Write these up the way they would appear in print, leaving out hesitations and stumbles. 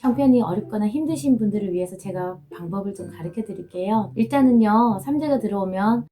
형편이 어렵거나 힘드신 분들을 위해서 제가 방법을 좀 가르쳐 드릴게요. 일단은요, 삼재가 들어오면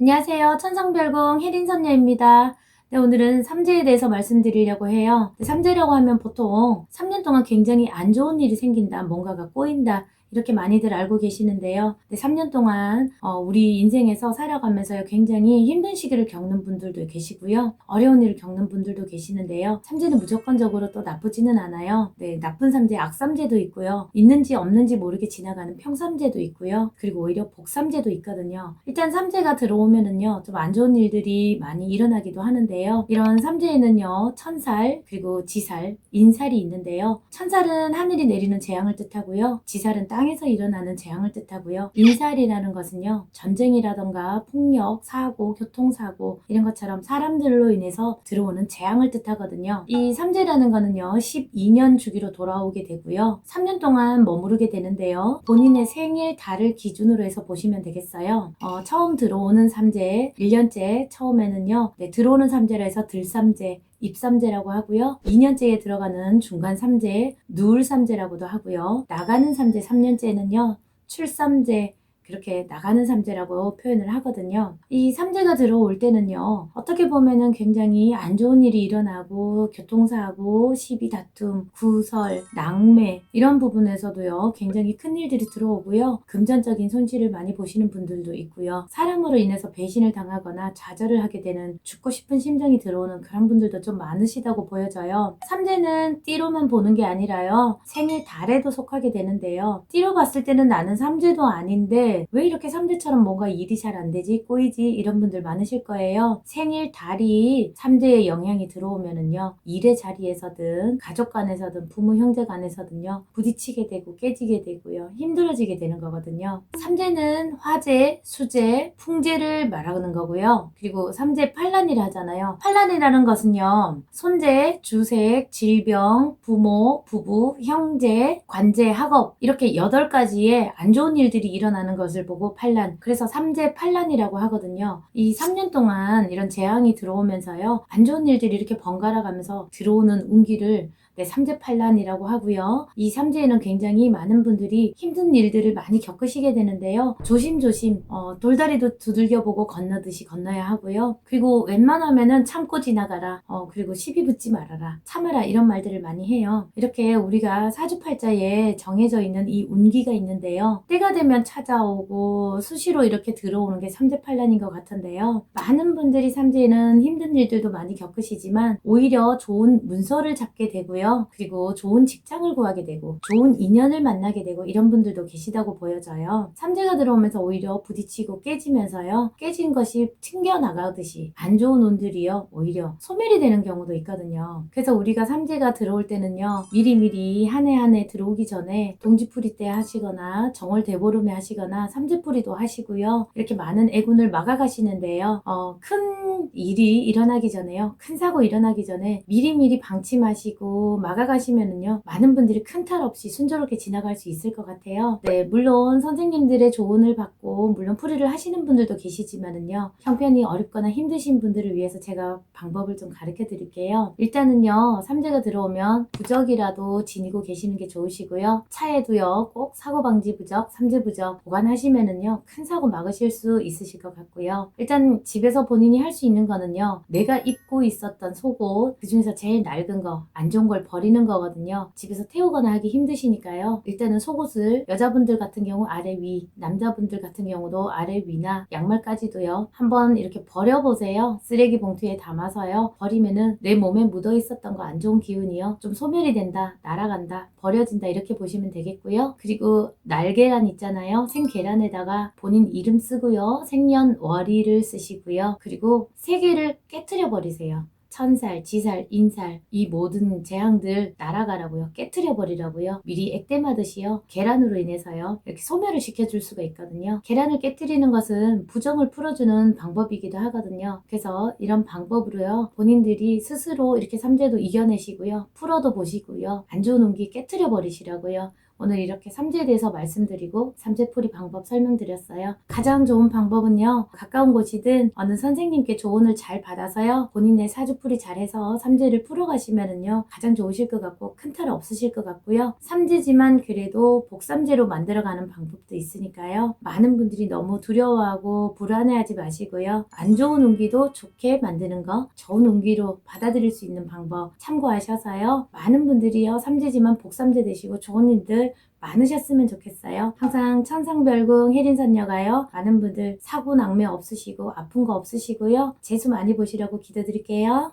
안녕하세요. 천상별궁 혜린선녀입니다. 네, 오늘은 삼재에 대해서 말씀드리려고 해요. 삼재라고 하면 보통 3년 동안 굉장히 안 좋은 일이 생긴다, 뭔가가 꼬인다, 이렇게 많이들 알고 계시는데요. 3년 동안 우리 인생에서 살아가면서 굉장히 힘든 시기를 겪는 분들도 계시고요. 어려운 일을 겪는 분들도 계시는데요. 삼재는 무조건적으로 또 나쁘지는 않아요. 네, 나쁜 삼재, 악삼재도 있고요. 있는지 없는지 모르게 지나가는 평삼재도 있고요. 그리고 오히려 복삼재도 있거든요. 일단 삼재가 들어오면은요, 좀 안 좋은 일들이 많이 일어나기도 하는데요. 이런 삼재에는요, 천살, 그리고 지살, 인살이 있는데요. 천살은 하늘이 내리는 재앙을 뜻하고요. 지살은 땅에서 일어나는 재앙을 뜻하고요. 인살이라는 것은요, 전쟁이라던가 폭력, 사고, 교통사고 이런 것처럼 사람들로 인해서 들어오는 재앙을 뜻하거든요. 이 삼재라는 거는요, 12년 주기로 돌아오게 되고요. 3년 동안 머무르게 되는데요. 본인의 생일 달을 기준으로 해서 보시면 되겠어요. 처음 들어오는 삼재, 1년째 처음에는요, 들어오는 삼재라 해서 들삼재, 입삼재라고 하고요. 2년째에 들어가는 중간 삼재, 누울 삼재라고도 하고요. 나가는 삼재 3년째는요. 출삼재, 그렇게 나가는 삼재라고 표현을 하거든요. 이 삼재가 들어올 때는요, 어떻게 보면은 굉장히 안 좋은 일이 일어나고 교통사고, 시비 다툼, 구설, 낭매 이런 부분에서도요, 굉장히 큰 일들이 들어오고요. 금전적인 손실을 많이 보시는 분들도 있고요. 사람으로 인해서 배신을 당하거나 좌절을 하게 되는 죽고 싶은 심정이 들어오는 그런 분들도 좀 많으시다고 보여져요. 삼재는 띠로만 보는 게 아니라요, 생일 달에도 속하게 되는데요. 띠로 봤을 때는 나는 삼재도 아닌데 왜 이렇게 삼재처럼 뭔가 일이 잘 안 되지? 꼬이지? 이런 분들 많으실 거예요. 생일 달이 삼재의 영향이 들어오면은요, 일의 자리에서든 가족 간에서든 부모 형제 간에서든요, 부딪히게 되고 깨지게 되고요, 힘들어지게 되는 거거든요. 삼재는 화재, 수재, 풍재를 말하는 거고요. 그리고 삼재 판란이라 하잖아요. 판란이라는 것은요, 손재, 주색, 질병, 부모, 부부, 형제, 관제, 학업 이렇게 8가지의 안 좋은 일들이 일어나는 것을 보고 판란, 그래서 삼재 판란이라고 하거든요. 이 3년 동안 이런 재앙이 들어오면서요, 안 좋은 일들이 이렇게 번갈아 가면서 들어오는 운기를 삼재판란이라고 하고요. 이 삼재에는 굉장히 많은 분들이 힘든 일들을 많이 겪으시게 되는데요. 조심조심 돌다리도 두들겨보고 건너듯이 건너야 하고요. 그리고 웬만하면은 참고 지나가라. 그리고 시비 붙지 말아라. 참아라. 이런 말들을 많이 해요. 이렇게 우리가 사주팔자에 정해져 있는 이 운기가 있는데요. 때가 되면 찾아오고 수시로 이렇게 들어오는 게 삼재판란인 것 같은데요. 많은 분들이 삼재에는 힘든 일들도 많이 겪으시지만 오히려 좋은 문서를 잡게 되고요. 그리고 좋은 직장을 구하게 되고 좋은 인연을 만나게 되고 이런 분들도 계시다고 보여져요. 삼재가 들어오면서 오히려 부딪히고 깨지면서요, 깨진 것이 튕겨나가듯이 안 좋은 운들이요, 오히려 소멸이 되는 경우도 있거든요. 그래서 우리가 삼재가 들어올 때는요, 미리미리 한 해 한 해 들어오기 전에 동지풀이 때 하시거나 정월 대보름에 하시거나 삼재풀이도 하시고요. 이렇게 많은 애군을 막아가시는데요. 큰 일이 일어나기 전에요, 큰 사고 일어나기 전에 미리미리 방침하시고 막아가시면은요, 많은 분들이 큰 탈 없이 순조롭게 지나갈 수 있을 것 같아요. 네, 물론 선생님들의 조언을 받고 물론 풀이를 하시는 분들도 계시지만은요, 형편이 어렵거나 힘드신 분들을 위해서 제가 방법을 좀 가르쳐 드릴게요. 일단은요, 삼재가 들어오면 부적이라도 지니고 계시는 게 좋으시고요. 차에도요, 꼭 사고방지 부적, 삼재 부적 보관하시면은요, 큰 사고 막으실 수 있으실 것 같고요. 일단 집에서 본인이 할 수 있는 거는요, 내가 입고 있었던 속옷, 그 중에서 제일 낡은 거, 안 좋은 걸 걸 버리는 거거든요. 집에서 태우거나 하기 힘드시니까요. 일단은 속옷을 여자분들 같은 경우 아래 위, 남자분들 같은 경우도 아래 위나 양말까지도요. 한번 이렇게 버려보세요. 쓰레기 봉투에 담아서요. 버리면은 내 몸에 묻어 있었던 거 안 좋은 기운이요. 좀 소멸이 된다, 날아간다, 버려진다 이렇게 보시면 되겠고요. 그리고 날계란 있잖아요. 생계란에다가 본인 이름 쓰고요. 생년월일을 쓰시고요. 그리고 세 개를 깨트려 버리세요. 천살, 지살, 인살 이 모든 재앙들 날아가라고요. 깨트려 버리라고요. 미리 액땜하듯이요. 계란으로 인해서요. 이렇게 소멸을 시켜줄 수가 있거든요. 계란을 깨트리는 것은 부정을 풀어주는 방법이기도 하거든요. 그래서 이런 방법으로요. 본인들이 스스로 이렇게 삼재도 이겨내시고요. 풀어도 보시고요. 안 좋은 운기 깨트려 버리시라고요. 오늘 이렇게 삼재에 대해서 말씀드리고 삼재풀이 방법 설명드렸어요. 가장 좋은 방법은요. 가까운 곳이든 어느 선생님께 조언을 잘 받아서요. 본인의 사주풀이 잘해서 삼재를 풀어가시면은요. 가장 좋으실 것 같고 큰 탈 없으실 것 같고요. 삼재지만 그래도 복삼재로 만들어가는 방법도 있으니까요. 많은 분들이 너무 두려워하고 불안해하지 마시고요. 안 좋은 운기도 좋게 만드는 거, 좋은 운기로 받아들일 수 있는 방법 참고하셔서요. 많은 분들이요. 삼재지만 복삼재 되시고 좋은 일들 많으셨으면 좋겠어요. 항상 천상별궁 혜린선녀가요. 많은 분들 사고 낭매 없으시고 아픈 거 없으시고요. 재수 많이 보시라고 기도드릴게요.